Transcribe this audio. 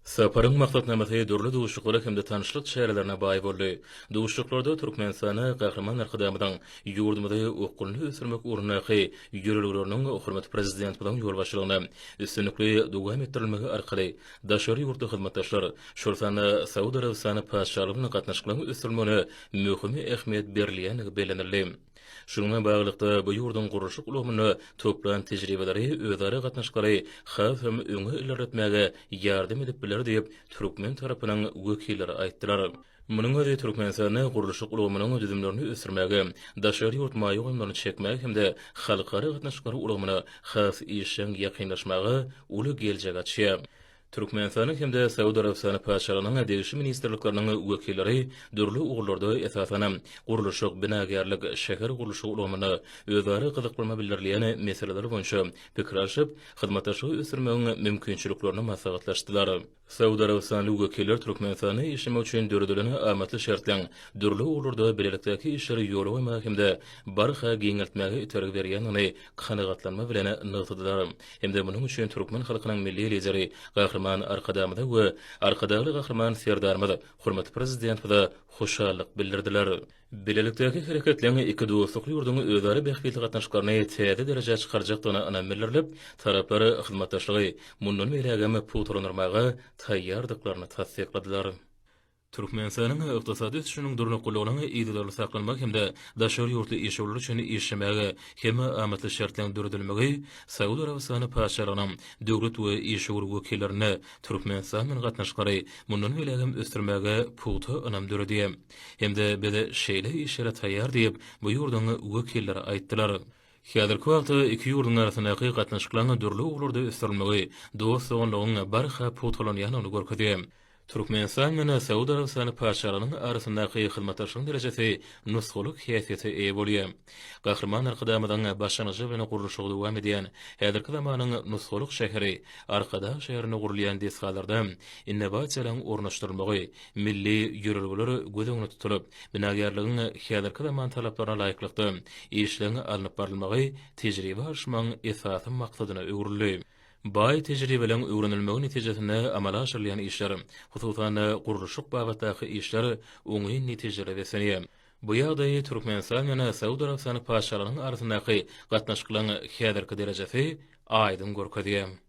Saparın maksatnamasy dürli duşuklara hemde tanışlyk şäherlerine baý boldy. Duşuklarda Türkmenistana gahryman arkadamydan ýurdumyzy okulny ösürmek urnaky ýörelgäriniň hurmat prezident bilen ýol başlygyna üstünlikli dowam etdirilmegi arkaly daşary ýurtda hyzmatdaşlar şolsany Saudy Arabistany paşalygyna gatnaşyklaryny ösürmegi möhüm ähmiýet berilýänligi belenildi. Şununla bağlılıkta bu yurdun guruluşy ulgamyny toplan tejribeleri özara gatnaşykary haf hem öňe ilerletmäge ýardym edip biler diýip Türkmen tarapynyň wekilleri aýtdylar. Munyň özi Türkmenistany guruluşy ulgamynyň düzümlerini ösürmäge, daşary ýurt maýy goýumlaryny çekmäge hemde halkara gatnaşykary ulgamyny has işiň ýakynlaşmagy uly geljek açýar. Türkmenistanyň hemde Saudy Arabistany paşalygynyň degişi ministrlikleriniň wekilleri dürli ugullarda esasana guruluşyk binagarlyk şäher guruluşy ulgamyny özara gyzyklyma bildirilýän meseleler boýunça pikir alşyp, hyzmatdaşlygy ösürmegiň mümkinçiliklerini maslahatlaşdylar. Saudy Arabistany wekiller Türkmenistany işime üçin döredileni amatly şertleň dürli ugullarda bilelikdäki işleri ýoly goýmak hemde barha giňeltmäge itereg berýänini kanagatlanma bilen nygtydylar. Hemde munyň üçin türkmen halkynyň milli lideri gahryman arkadamyda we arkadagy gahryman serdarmyda hurmat prezident bilen hoşallyk bildirdiler. Bilelikdäki hereketlerini iki dostluk ýurduny özara bähbetli gatnaşyklaryny täze derejä çykarjakdygyna ynam bildirilip, taraplary hyzmatdaşlygy mundan berägeme puturlanmagy taýýardyklaryny tasdiqladylar. Türkmenistanyň ykdysady ösüşiniň durny golagyny ýygylarly saklanmak hemde daşary ýurtly işgörler üçin işlemegi hem amatly şertleň düredilmegi Saudy Arabistany paşalygynyň döwlet we işgör wekillerini Türkmenistanyň gatnaşykary mundan belägem ösdürmäge puty ynam düredi. Hemde bede şeýle işlere taýýar diýip bu ýurduň wekilleri aýtdylar. Häzirki wagtda iki ýurdun arasyndaky gatnaşyklaryň dürli ugullarda ösdürilmegi dost soňlygyň barha putulanýanyny görkezýär. Türkmenistan bilen Saudy Arabistany paşalygynyň arasyndaky hyzmatdaşlyk derejesi nusgalyk häsiýete eýe bolýar. Gahryman arkadamydan başlanýy bilen guruluşy dowam edýän häzirki zamanyň nusgalyk şäheri arkada şäherini gurulýan desgalarda innovasiýalaryň ornaşdyrylmagy, milli ýörelgeleri göz öňüne tutulyp, binagarlygyň häzirki zaman talaplaryna laýyklykda işlerini alınıp barylmagy tejribe aşmagyň esasy maksadyna öwrüli. Bay tejribeleň öwrenilmegi netijesinde amala aşyrylýan işler, hususan guruluşyk babatdaky işler oňy netijeler berýär. Bu ýagdaý Türkmenistan bilen Saudy Arabistany paşalygynyň arasyndaky gatnaşyklaryň häzirki derejesi aýdym görkezýär.